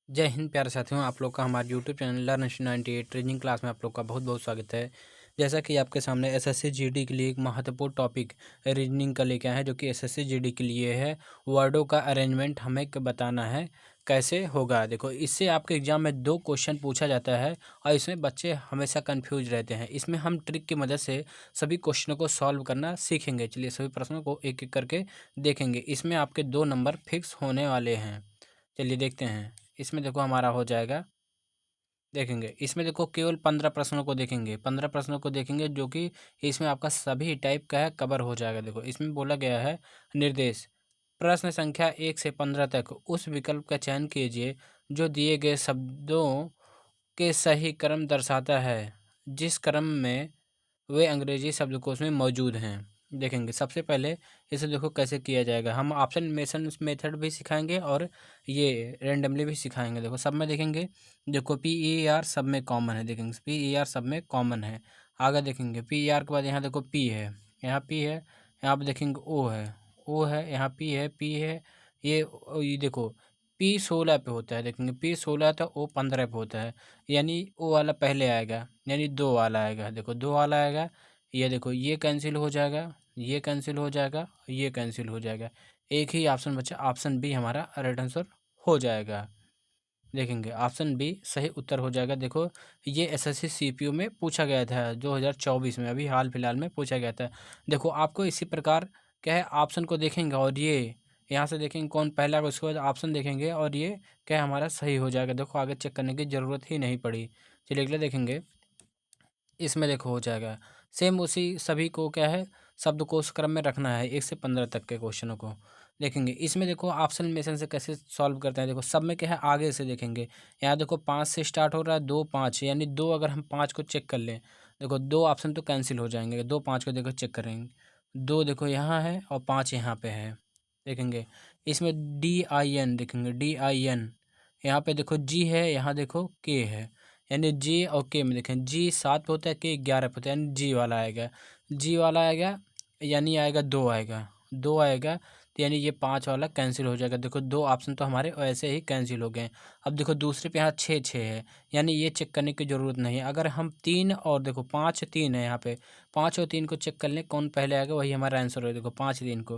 जय हिंद प्यारे साथियों, आप लोग का हमारे YouTube channel learn 98 training class में आप लोग का बहुत बहुत स्वागत है। जैसा कि आपके सामने एसएससी जीडी के लिए एक महत्वपूर्ण टॉपिक रीजनिंग का लेके आए हैं, जो कि एसएससी जीडी के लिए है। वर्डों का अरेंजमेंट हमें बताना है कैसे होगा। देखो, इससे आपके एग्जाम में 2 क्वेश्चन पूछा जाता है और इसमें बच्चे हमेशा कंफ्यूज रहते हैं। इसमें हम ट्रिक की मदद से सभी क्वेश्चनों को सॉल्व करना सीखेंगे। चलिए सभी प्रश्नों को एक एक करके देखेंगे। इसमें आपके 2 नंबर फिक्स होने वाले हैं। चलिए देखते हैं। इसमें देखो हमारा हो जाएगा, देखेंगे इसमें देखो केवल 15 प्रश्नों को देखेंगे, 15 प्रश्नों को देखेंगे, जो कि इसमें आपका सभी टाइप का है कवर हो जाएगा। देखो इसमें बोला गया है निर्देश, प्रश्न संख्या 1 से 15 तक उस विकल्प का चयन कीजिए जो दिए गए शब्दों के सही क्रम दर्शाता है जिस क्रम में वे अंग्रेजी शब्दकोश में मौजूद हैं। देखेंगे सबसे पहले इसे देखो कैसे किया जाएगा। हम ऑप्शन मेशन मेथड भी सिखाएंगे और ये रेंडमली भी सिखाएंगे। देखो सब में देखेंगे, देखो पी ई आर सब में कॉमन है। देखेंगे पी ई आर सब में कॉमन है। आगे देखेंगे पी ई आर के बाद यहाँ देखो पी है, यहाँ पी है, यहाँ पे देखेंगे ओ है, ओ है, यहाँ पी है, पी है। ये देखो पी 16 पे होता है। देखेंगे पी 16 था, ओ 15 पे होता है, यानी ओ वाला पहले आएगा, यानी 2 वाला आएगा। देखो 2 वाला आएगा, ये देखो ये कैंसिल हो जाएगा, ये कैंसिल हो जाएगा, ये कैंसिल हो जाएगा। एक ही ऑप्शन बचा, ऑप्शन बी हमारा राइट आंसर हो जाएगा। देखेंगे ऑप्शन बी सही उत्तर हो जाएगा। देखो ये एसएससी सीपीयू में पूछा गया था 2024 में, अभी हाल फिलहाल में पूछा गया था। देखो आपको इसी प्रकार क्या है, ऑप्शन को देखेंगे और ये यहाँ से देखेंगे कौन पहला है, उसके बाद ऑप्शन देखेंगे और ये क्या है हमारा सही हो जाएगा। देखो आगे चेक करने की ज़रूरत ही नहीं पड़ी। चलिए अगला देखेंगे। इसमें देखो हो जाएगा सेम उसी सभी को क्या है शब्दकोश क्रम में रखना है 1 से 15 तक के क्वेश्चनों को। देखेंगे इसमें देखो ऑप्शन मेंशन से कैसे सॉल्व करते हैं। देखो सब में क्या है आगे से देखेंगे। यहाँ देखो 5 से स्टार्ट हो रहा है, 2 5, यानी 2 अगर हम 5 को चेक कर लें, देखो 2 ऑप्शन तो कैंसिल हो जाएंगे। 2 5 को देखो चेक करेंगे, 2 देखो यहाँ है और 5 यहाँ पे है। देखेंगे इसमें डी आई एन, देखेंगे डी आई एन, यहाँ पे देखो जी है, यहाँ देखो के है, यानी जी और के में देखें जी 7 पे होता है, के 11 पे होता है, यानी जी वाला आएगा, जी वाला आएगा, यानी आएगा 2 आएगा, 2 आएगा, तो यानी ये 5 वाला कैंसिल हो जाएगा। देखो 2 ऑप्शन तो हमारे वैसे ही कैंसिल हो गए। अब देखो दूसरे पे यहाँ 6 6 है, यानी ये चेक करने की ज़रूरत नहीं है। अगर हम 3 और देखो 5 3 है, यहाँ पे 5 और 3 को चेक कर लें कौन पहले आएगा, वही हमारा आंसर हो। देखो 5 3 को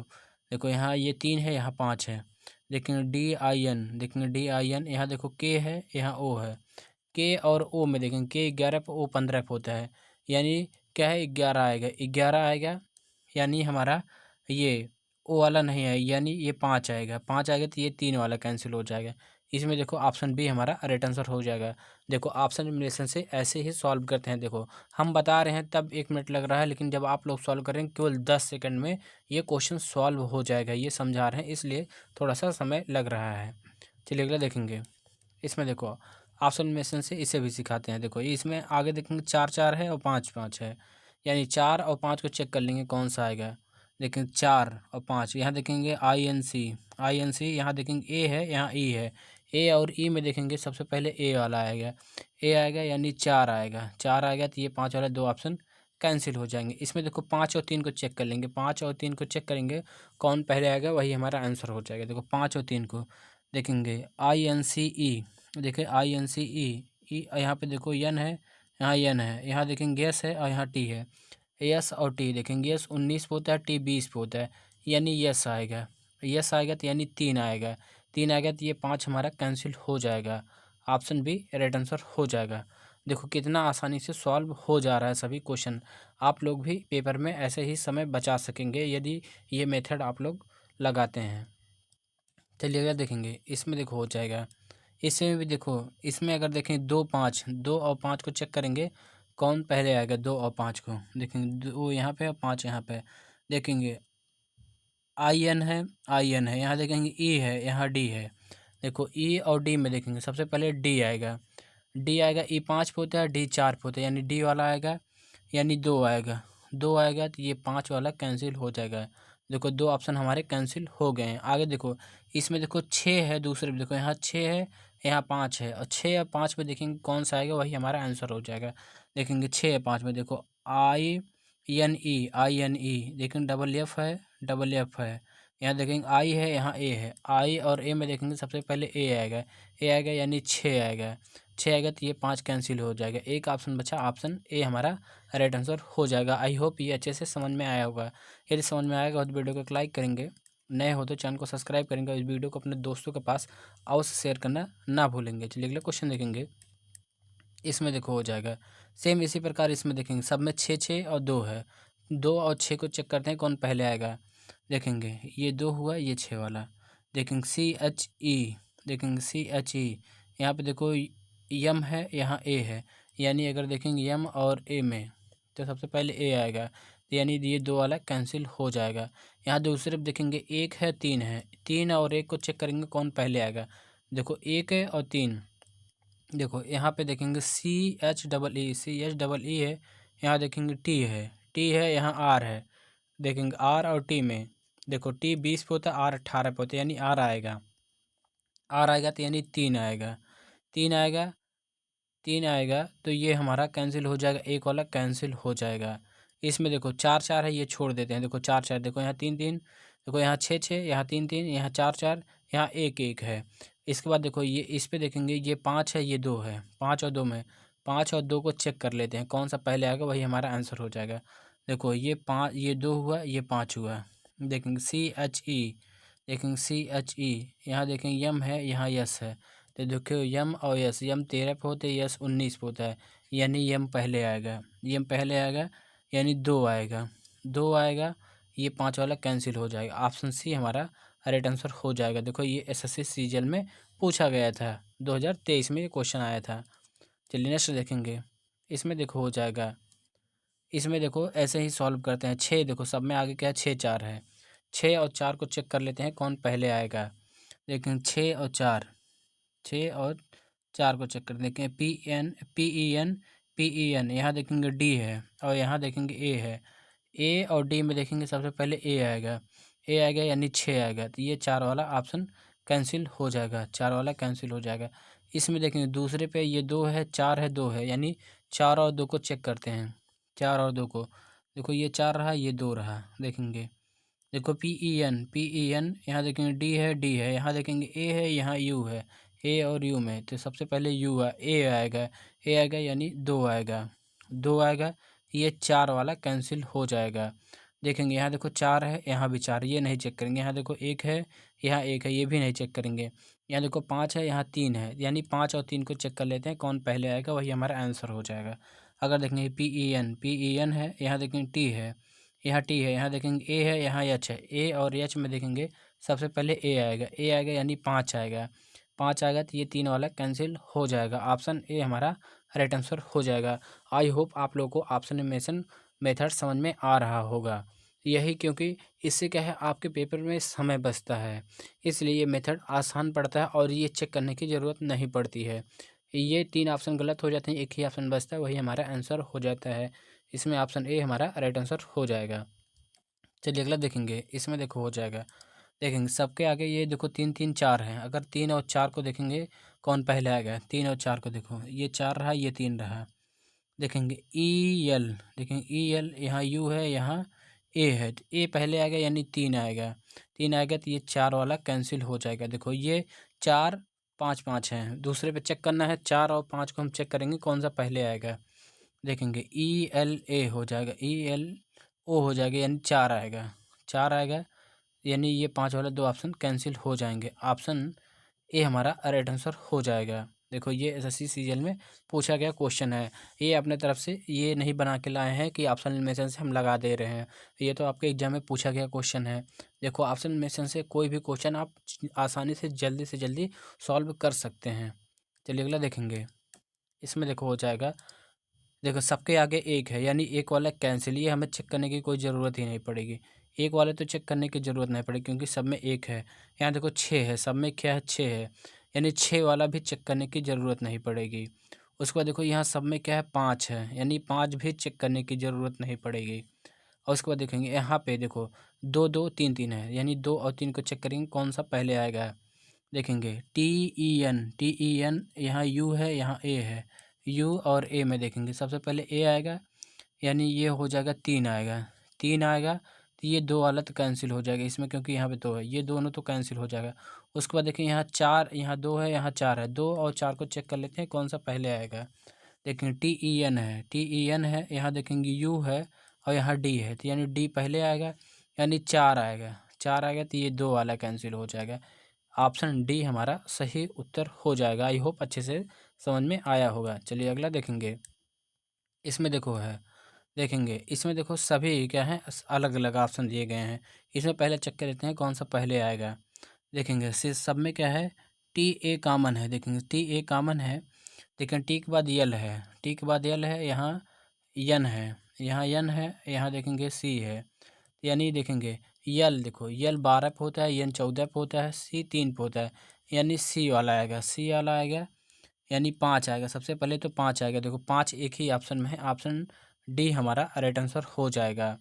देखो, यहाँ ये 3 है, यहाँ 5 है। देखेंगे डी आई एन, देखेंगे डी आई एन, यहाँ देखो के है, यहाँ ओ है। के और ओ में देखेंगे के 11 पे, ओ 15 पे होता है, यानी क्या है 11 आएगा, 11 आएगा, यानी हमारा ये ओ वाला नहीं है, यानी ये 5 आएगा, 5 आएगा तो ये 3 वाला कैंसिल हो जाएगा। इसमें देखो ऑप्शन बी हमारा राइट आंसर हो जाएगा। देखो ऑप्शन एलिमिनेशन से ऐसे ही सॉल्व करते हैं। देखो हम बता रहे हैं तब 1 मिनट लग रहा है, लेकिन जब आप लोग सॉल्व करेंगे केवल 10 सेकंड में ये क्वेश्चन सॉल्व हो जाएगा। ये समझा रहे हैं, इसलिए थोड़ा सा समय लग रहा है। चलिए अगला देखेंगे। इसमें देखो ऑप्शन मेंशन से इसे भी सिखाते हैं। देखो ये इसमें आगे देखेंगे 4 4 है और 5 5 है, यानी 4 और 5 को चेक कर लेंगे कौन सा आएगा। देखेंगे 4 और 5, यहाँ देखेंगे I N C, I N C, यहाँ देखेंगे ए है, यहाँ ई है। ए और ई में देखेंगे सबसे पहले ए वाला आएगा, ए आएगा, यानी 4 आएगा, 4 आएगा तो ये 5 वाला 2 ऑप्शन कैंसिल हो जाएंगे। इसमें देखो 5 और 3 को चेक कर लेंगे, 5 और 3 को चेक करेंगे कौन पहले आएगा, वही हमारा आंसर हो जाएगा। देखो 5 और 3 को देखेंगे आई एन सी ई, देखिए आई एन सी ई, ई यहाँ पे देखो यन है, यहाँ यन है, यहाँ देखेंगे यस है और यहाँ टी है। यस और टी देखेंगे, यस 19 पे होता है, टी 20 पे होता है, यानी यस आएगा, यस आएगा तो यानी 3 आएगा, 3 आएगा तो ये 5 हमारा कैंसिल हो जाएगा। ऑप्शन बी राइट आंसर हो जाएगा। देखो कितना आसानी से सॉल्व हो जा रहा है सभी क्वेश्चन। आप लोग भी पेपर में ऐसे ही समय बचा सकेंगे यदि ये मेथड आप लोग लगाते हैं। चलिए अगर देखेंगे इसमें देखो हो जाएगा। इसमें भी देखो, इसमें अगर देखें 2 5, 2 और 5 को चेक करेंगे कौन पहले आएगा, 2 और 5 को देखेंगे, 2 यहाँ पे और 5 यहाँ पे। देखेंगे आई एन है, आई एन है, यहाँ देखेंगे ई है, यहाँ डी है। देखो ई और डी में देखेंगे सबसे पहले डी आएगा, डी आएगा, ई 5 पे होता है, डी 4 पे होता है, यानी डी वाला आएगा, यानी 2 आएगा, 2 आएगा तो ये 5 वाला कैंसिल हो जाएगा। देखो 2 ऑप्शन हमारे कैंसिल हो गए हैं। आगे देखो इसमें देखो 6 है, दूसरे में देखो यहाँ 6 है, यहाँ 5 है, और 6 और 5 में देखेंगे कौन सा आएगा, वही हमारा आंसर हो जाएगा। देखेंगे 6 या 5 में देखो I N E, I N E, देखेंगे डबल एफ है, डबल एफ है, यहाँ देखेंगे आई है, यहाँ ए है, आई और ए में देखेंगे सबसे पहले ए आएगा यानी 6 आएगा। 6 आएगा तो ये 5 कैंसिल हो जाएगा, एक ऑप्शन बचा, ऑप्शन ए हमारा राइट आंसर हो जाएगा। आई होप ये अच्छे से समझ में आया होगा। यदि समझ में आएगा तो वीडियो को लाइक करेंगे, नए हो तो चैनल को सब्सक्राइब करेंगे, इस वीडियो को अपने दोस्तों के पास अवश्य शेयर करना ना भूलेंगे। चलिए अगला क्वेश्चन देखेंगे। इसमें देखो हो जाएगा सेम इसी प्रकार, इसमें देखेंगे सब में 6 6 और 2 है। 2 और 6 को चेक करते हैं कौन पहले आएगा। देखेंगे ये 2 हुआ, ये 6 वाला। देखेंगे CHE, देखेंगे CHE, यहाँ पे देखो यम है, यहाँ ए है, यानी अगर देखेंगे यम और ए में तो सबसे पहले ए आएगा, तो यानी ये 2 वाला कैंसिल हो जाएगा। यहाँ दूसरे देखेंगे 1 है 3 है, 3 और 1 को चेक करेंगे कौन पहले आएगा। देखो 1 है और 3, देखो यहाँ पे देखेंगे CHEE है, यहाँ देखेंगे टी है, यहाँ आर है। देखेंगे आर और टी में, देखो टी 20 पे होता है, आर 18 पे होता है, यानी आर आएगा। आर आएगा तो यानी 3 आएगा, 3 आएगा, 3 आएगा तो ये हमारा कैंसिल हो जाएगा, एक वाला कैंसिल हो जाएगा। इसमें देखो 4 4 है, ये छोड़ देते हैं। देखो 4 4, देखो यहाँ 3 3, देखो यहाँ 6 6, यहाँ 3 3, यहाँ 4 4, यहाँ 1 1 है। इसके बाद देखो ये इस पे देखेंगे ये 5 है, ये 2 है, 5 और 2 में, 5 और 2 को चेक कर लेते हैं कौन सा पहले आएगा, वही हमारा आंसर हो जाएगा। देखो ये 5, ये 2 हुआ, ये 5 हुआ। देखेंगे CHE, देखेंगे CHE, यहाँ देखेंगे यम है, यहाँ यस है, तो देखो यम और यस, यम 13 पे होते हैं, यस 19 पे होता है, यानी यम पहले आएगा, यम पहले आएगा, यानी 2 आएगा, 2 आएगा, ये 5 वाला कैंसिल हो जाएगा। ऑप्शन सी हमारा राइट आंसर हो जाएगा। देखो ये SSC सीजीएल में पूछा गया था, 2023 में ये क्वेश्चन आया था। चलिए नेक्स्ट देखेंगे। इसमें देखो हो जाएगा, इसमें देखो ऐसे ही सॉल्व करते हैं। 6 देखो सब में आगे क्या है, 6 4 है, 6 और 4 को चेक कर लेते हैं कौन पहले आएगा। लेकिन 6 और 4, 6 और 4 को चेक कर देखें, PEN, यहाँ देखेंगे डी है और यहाँ देखेंगे ए है। ए और डी में देखेंगे सबसे पहले ए आएगा, ए आएगा यानी 6 आएगा, तो ये 4 वाला ऑप्शन कैंसिल हो जाएगा, 4 वाला कैंसिल हो जाएगा। इसमें देखेंगे दूसरे पे ये 2 है, 4 है, 2 है, यानी 4 और 2 को चेक करते हैं, 4 और 2 को। देखो ये 4 रहा, ये 2 रहा, देखेंगे देखो PEN, यहाँ देखेंगे डी है, यहाँ देखेंगे ए है, यहाँ यू है, ए और यू में, तो सबसे पहले यू है, ए आएगा यानी 2 आएगा, 2 आएगा, ये 4 वाला कैंसिल हो जाएगा। देखेंगे यहाँ देखो 4 है, यहाँ भी 4, ये नहीं चेक करेंगे। यहाँ देखो 1 है, यहाँ 1 है, ये भी नहीं चेक करेंगे। यहाँ देखो 5 है, यहाँ 3 है, यानी 5 और 3 को चेक कर लेते हैं कौन पहले आएगा, वही हमारा आंसर हो जाएगा। अगर देखेंगे PEN है, यहाँ देखेंगे टी है, यहाँ टी है, यहाँ देखेंगे ए है, यहाँ एच है, ए और एच में देखेंगे सबसे पहले ए आएगा यानी 5 आएगा, 5 आएगा तो ये 3 वाला कैंसिल हो जाएगा। ऑप्शन ए हमारा राइट आंसर हो जाएगा। आई होप आप लोगों को ऑप्शनेशन मेथड समझ में आ रहा होगा। यही क्योंकि इससे क्या है, आपके पेपर में समय बचता है, इसलिए ये मेथड आसान पड़ता है और ये चेक करने की ज़रूरत नहीं पड़ती है। ये 3 ऑप्शन गलत हो जाते हैं, एक ही ऑप्शन बचता है, वही हमारा आंसर हो जाता है। इसमें ऑप्शन ए हमारा राइट आंसर हो जाएगा। चलिए अगला देखेंगे। इसमें देखो हो जाएगा, देखेंगे सबके आगे ये देखो 3 3 4 हैं। अगर 3 और 4 को देखेंगे कौन पहले आएगा, 3 और 4 को देखो, ये 4 रहा, ये 3 रहा। देखेंगे EL, देखेंगे EL, यहाँ यू है, यहाँ ए है, तो ए पहले आएगा यानी 3 आएगा, 3 आएगा तो ये 4 वाला कैंसिल हो जाएगा। देखो ये 4 5 5 हैं, दूसरे पे चेक करना है, 4 और 5 को हम चेक करेंगे कौन सा पहले आएगा। देखेंगे ELA हो जाएगा, ELO हो जाएगा, यानी 4 आएगा, 4 आएगा, यानी ये 5 वाले 2 ऑप्शन कैंसिल हो जाएंगे। ऑप्शन ए हमारा राइट आंसर हो जाएगा। देखो ये SSC सीजीएल में पूछा गया क्वेश्चन है, ये अपने तरफ से ये नहीं बना के लाए हैं कि ऑप्शन एलिमिनेशन से हम लगा दे रहे हैं, ये तो आपके एग्जाम में पूछा गया क्वेश्चन है। देखो ऑप्शन एलिमिनेशन से कोई भी क्वेश्चन आप आसानी से जल्दी सॉल्व कर सकते हैं। चलिए अगला देखेंगे। इसमें देखो हो जाएगा, देखो सबके आगे 1 है, यानी 1 वाला कैंसिल, ये हमें चेक करने की कोई ज़रूरत ही नहीं पड़ेगी, 1 वाले तो चेक करने की ज़रूरत नहीं पड़ेगी क्योंकि सब में 1 है। यहाँ देखो 6 है, सब में क्या है, 6 है, यानी 6 वाला भी चेक करने की ज़रूरत नहीं पड़ेगी। उसके बाद देखो यहाँ सब में क्या है, 5 है, यानी 5 भी चेक करने की ज़रूरत नहीं पड़ेगी। और उसके बाद देखेंगे यहाँ पे देखो 2 2 3 3 है, यानी 2 और 3 को चेक करेंगे कौन सा पहले आएगा। देखेंगे TEN, यहाँ यू है, यहाँ ए है, यू और ए में देखेंगे सबसे पहले ए आएगा, यानी ये हो जाएगा 3 आएगा, 3 आएगा, तो ये दो वाला तो कैंसिल हो जाएगा इसमें, क्योंकि यहाँ पे दो है, ये दोनों तो कैंसिल हो जाएगा। उसके बाद देखिए यहाँ चार, यहाँ दो है, यहाँ चार है, दो और चार को चेक कर लेते हैं कौन सा पहले आएगा। देखेंगे TEN है, TEN है, यहाँ देखेंगे U है और यहाँ D है, तो यानी D पहले आएगा, यानी चार आएगा, चार आएगा तो ये दो वाला कैंसिल हो जाएगा। ऑप्शन डी हमारा सही उत्तर हो जाएगा। आई होप अच्छे से समझ में आया होगा। चलिए अगला देखेंगे। इसमें देखो है, देखेंगे इसमें देखो सभी क्या है, अलग अलग ऑप्शन दिए गए हैं। इसमें पहले चेक कर लेते हैं कौन सा पहले आएगा। देखेंगे सब में क्या है, TA कॉमन है, देखेंगे TA कॉमन है। देखें टी के बाद यल है, टी के बाद यल है, यहाँ यन है, यहाँ यन है, यहाँ देखेंगे सी है, यानी देखेंगे यल, देखो यल 12 पे होता है, यन 14 पे होता है, सी 3 पे होता है, यानी सी वाला आएगा, सी वाला आएगा, यानी 5 आएगा। सबसे पहले तो 5 आएगा, देखो 5 एक ही ऑप्शन में है, ऑप्शन डी हमारा राइट आंसर हो जाएगा।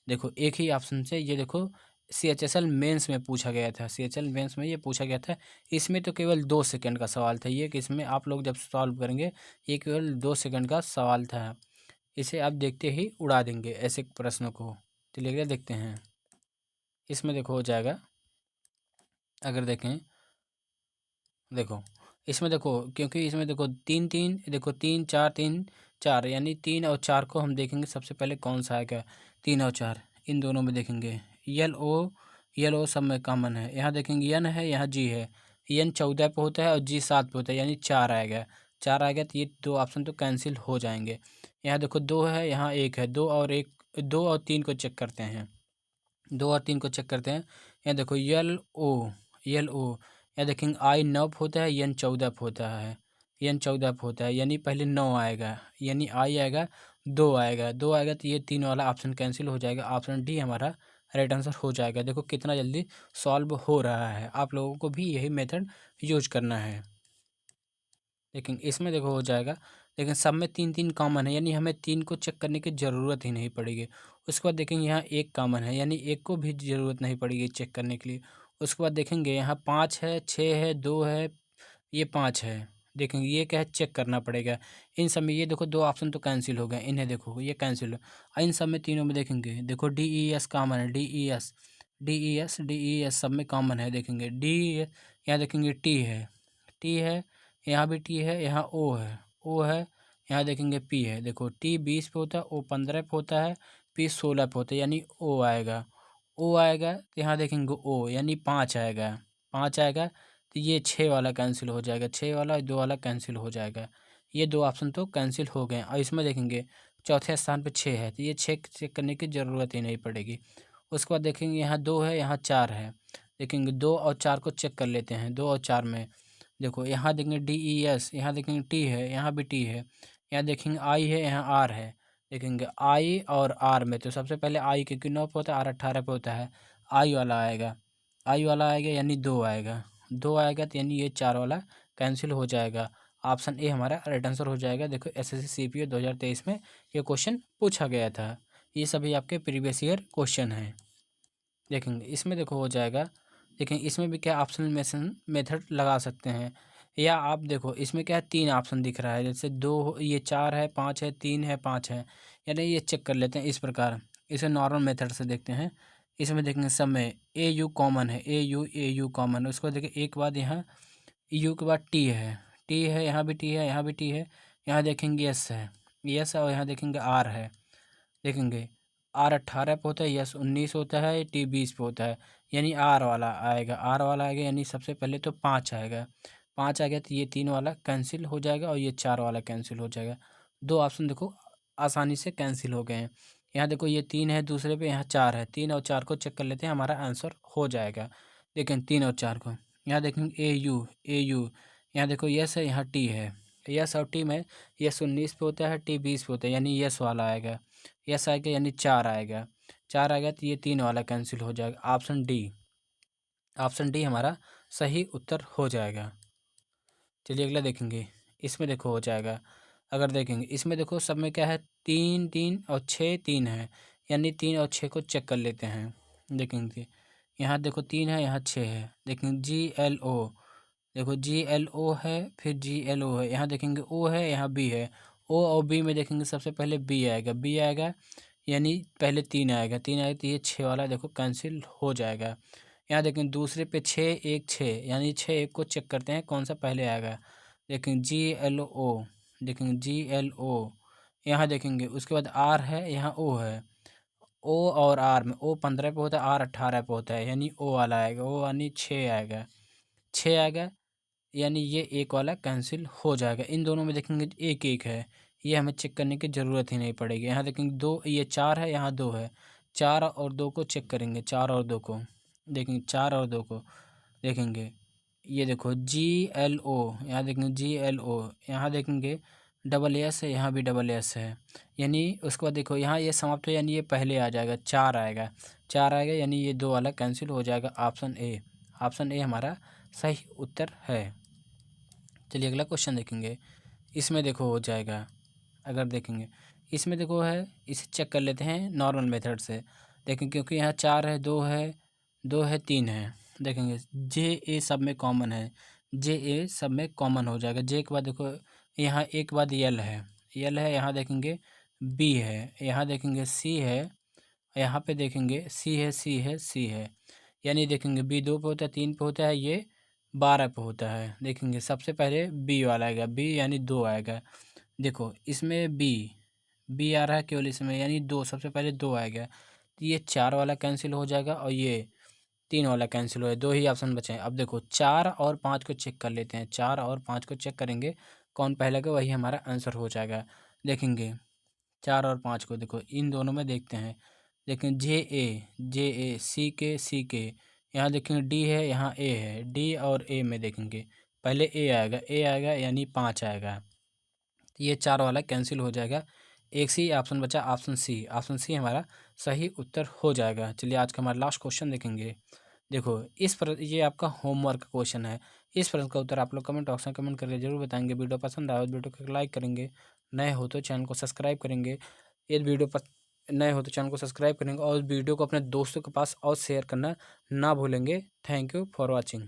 देखो एक ही ऑप्शन से, ये देखो CHSL मेंस में पूछा गया था, CHSL मेंस में ये पूछा गया था। इसमें तो केवल 2 सेकंड का सवाल था ये, कि इसमें आप लोग जब सॉल्व करेंगे ये केवल 2 सेकंड का सवाल था। इसे आप देखते ही उड़ा देंगे ऐसे प्रश्नों को। चलिए देखते हैं। इसमें देखो हो जाएगा, अगर देखें, देखो इसमें देखो, क्योंकि इसमें देखो तीन तीन, देखो 3 4 3 4, यानी 3 और 4 को हम देखेंगे सबसे पहले कौन सा आएगा। 3 और 4 इन दोनों में देखेंगे, यल ओ सब में कॉमन है। यहाँ देखेंगे यन है, यहाँ जी है, यन 14 पे होता है और जी 7 पे होता है, यानी 4 आएगा, 4 आएगा तो ये दो ऑप्शन तो कैंसिल हो जाएंगे। यहाँ देखो 2 है, यहाँ 1 है, 2 और 1, 2 और 3 को चेक करते हैं, 2 और 3 को चेक करते हैं। यहाँ देखो यल ओ, यहाँ देखेंगे आई 9 पे होता है, यन 14 पे होता है, यन 14 पे होता है, यानी पहले 9 आएगा, यानी आई आएगा, 2 आएगा, 2 आएगा तो ये 3 वाला ऑप्शन कैंसिल हो जाएगा। ऑप्शन डी हमारा राइट आंसर हो जाएगा। देखो कितना जल्दी सॉल्व हो रहा है, आप लोगों को भी यही मेथड यूज करना है। लेकिन इसमें देखो हो जाएगा, लेकिन सब में 3 3 कॉमन है, यानी हमें 3 को चेक करने की ज़रूरत ही नहीं पड़ेगी। उसके बाद देखेंगे यहाँ 1 कॉमन है, यानी 1 को भी ज़रूरत नहीं पड़ेगी चेक करने के लिए। उसके बाद देखेंगे यहाँ 5 है, 6 है, 2 है, ये 5 है, देखेंगे ये क्या है, चेक करना पड़ेगा। इन सब में ये देखो 2 ऑप्शन तो कैंसिल हो गए, इन्हें देखो ये कैंसिल हो। इन सब में तीनों में देखेंगे, देखो DES कॉमन है, DES सब में कॉमन है। देखेंगे डी, यहाँ देखेंगे टी है, यहाँ भी टी है, यहाँ ओ है, यहाँ देखेंगे पी है। देखो टी 20 पे होता है, ओ 15 पे होता है, पी 16 पे होता है, यानी ओ आएगा तो यहाँ देखेंगे ओ, यानी 5 आएगा, 5 आएगा तो ये 6 वाला कैंसिल हो जाएगा, 6 वाला 2 वाला कैंसिल हो जाएगा। ये दो ऑप्शन तो कैंसिल हो गए। और इसमें देखेंगे चौथे स्थान पे 6 है, तो ये 6 चेक करने की ज़रूरत ही नहीं पड़ेगी। उसके बाद देखेंगे यहाँ 2 है, यहाँ 4 है, देखेंगे 2 और 4 को चेक कर लेते हैं। 2 और 4 में देखो यहाँ देखेंगे DES, यहाँ देखेंगे टी है, यहाँ भी टी है, यहाँ देखेंगे आई है, यहाँ आर है। देखेंगे आई और आर में तो सबसे पहले आई, क्योंकि 9 पे होता है, आर 18 पे होता है, आई वाला आएगा, यानी 2 आएगा, 2 आएगा तो यानी ये 4 वाला कैंसिल हो जाएगा। ऑप्शन ए हमारा राइट आंसर हो जाएगा। देखो SSC CPO 2023 में ये क्वेश्चन पूछा गया था। ये सभी आपके प्रीवियस ईयर क्वेश्चन हैं। देखेंगे इसमें देखो हो जाएगा, लेकिन इसमें भी क्या ऑप्शनल मेथड लगा सकते हैं, या आप देखो इसमें क्या है, 3 ऑप्शन दिख रहा है, जैसे 2, ये 4 है, 5 है, 3 है, 5 है, यानी ये चेक कर लेते हैं इस प्रकार। इसे नॉर्मल मेथड से देखते हैं। इसमें देखेंगे सब में AU कॉमन है, AU कॉमन है। उसको देखिए एक बाद यहाँ यू के बाद टी है, यहाँ भी टी है, यहाँ भी टी है, यहाँ देखेंगे यस है, और यहाँ देखेंगे आर है। देखेंगे आर 18 पे होता है, यस 19 होता है, टी 20 पे होता है, यानी आर वाला आएगा, यानी सबसे पहले तो 5 आएगा, 5 आ गया तो ये 3 वाला कैंसिल हो जाएगा और ये 4 वाला कैंसिल हो जाएगा। दो ऑप्शन देखो आसानी से कैंसिल हो गए हैं। यहाँ देखो ये 3 है दूसरे पे, यहाँ 4 है, 3 और 4 को चेक कर लेते हैं, हमारा आंसर हो जाएगा। देखें 3 और 4 को, यहाँ देखेंगे ए यू, यहाँ देखो यस है, यहाँ टी है, यस और टी में यस 19 पे होता है, टी 20 पे होता है, यानी यस वाला आएगा, यस आएगा, यानी 4 आएगा, 4 आएगा तो ये 3 वाला कैंसिल हो जाएगा। ऑप्शन डी हमारा सही उत्तर हो जाएगा। चलिए अगला देखेंगे। इसमें देखो हो जाएगा, अगर देखेंगे इसमें देखो सब में क्या है, 3 3 और 6 3 है, यानी 3 और 6 को चेक कर लेते हैं। देखेंगे यहाँ देखो 3 है, यहाँ 6 है, देखेंगे GLO, देखो GLO है, फिर GLO है, यहाँ देखेंगे O है, यहाँ B है, O और B में देखेंगे सबसे पहले B आएगा, यानी पहले 3 आएगा, 3 आएगा तो ये 6 वाला देखो कैंसिल हो जाएगा। यहाँ देखें दूसरे पे 6 1 6, यानी 6 1 को चेक करते हैं कौन सा पहले आएगा। देखें GLO, देखेंगे GLO, यहाँ देखेंगे उसके बाद R है, यहाँ O है। O और R में O 15 पे होता है, R 18 पे होता है, यानी O वाला आएगा, O यानी 6 आएगा, 6 आएगा, यानी ये एक वाला कैंसिल हो जाएगा। इन दोनों में देखेंगे एक एक है, ये हमें चेक करने की ज़रूरत ही नहीं पड़ेगी। यहाँ देखेंगे 2, ये 4 है, यहाँ 2 है, 4 और 2 को चेक करेंगे, 4 और 2 को देखेंगे, 4 और 2 को देखेंगे। ये देखो GLO, यहाँ देखेंगे GLO, यहाँ देखेंगे डबल एस है, यहाँ भी डबल एस है, यानी उसके बाद देखो यहाँ ये समाप्त हो, यानी ये पहले आ जाएगा, 4 आएगा, 4 आएगा, यानी ये 2 वाला कैंसिल हो जाएगा। ऑप्शन ए, ऑप्शन ए हमारा सही उत्तर है। चलिए अगला क्वेश्चन देखेंगे। इसमें देखो हो जाएगा, अगर देखेंगे इसमें देखो है, इसे चेक कर लेते हैं नॉर्मल मेथड से। देखें क्योंकि यहाँ 4 है, 2 है, 2 है, 3 है, देखेंगे JA सब में कॉमन है, JA सब में कॉमन हो जाएगा। जे के बाद देखो यहाँ एक बाद यल है, यल है, यहाँ देखेंगे B है, यहाँ देखेंगे C है, यहाँ पे देखेंगे C है, C है, C है, यानी देखेंगे B 2 पे होता है, 3 पे होता है, ये 12 पे होता है। देखेंगे सबसे पहले B वाला आएगा, B यानी 2 आएगा। देखो इसमें B आ रहा है केवल इसमें, यानी 2, सबसे पहले 2 आएगा, तो ये 4 वाला कैंसिल हो जाएगा और ये 3 वाला कैंसिल हो जाएगा, 2 ही ऑप्शन बचे हैं। अब देखो 4 और 5 को चेक कर लेते हैं, 4 और 5 को चेक करेंगे कौन पहले का, वही हमारा आंसर हो जाएगा। देखेंगे 4 और 5 को, देखो इन दोनों में देखते हैं। देखें JA CK, यहाँ देखेंगे D है, यहाँ A है, D और A में देखेंगे पहले A आएगा, A आएगा यानी 5 आएगा, तो ये 4 वाला कैंसिल हो जाएगा। एक सी ऑप्शन बचा, ऑप्शन सी, ऑप्शन सी हमारा सही उत्तर हो जाएगा। चलिए आज का हमारा लास्ट क्वेश्चन देखेंगे। देखो इस पर, ये आपका होमवर्क क्वेश्चन है, इस प्रश्न का उत्तर आप लोग कमेंट बॉक्स में कमेंट करके जरूर बताएंगे। वीडियो पसंद आए तो वीडियो को लाइक करेंगे, नए हो तो चैनल को सब्सक्राइब करेंगे। ये वीडियो नए हो तो चैनल को सब्सक्राइब करेंगे और वीडियो को अपने दोस्तों के पास और शेयर करना ना भूलेंगे। Thank you for watching.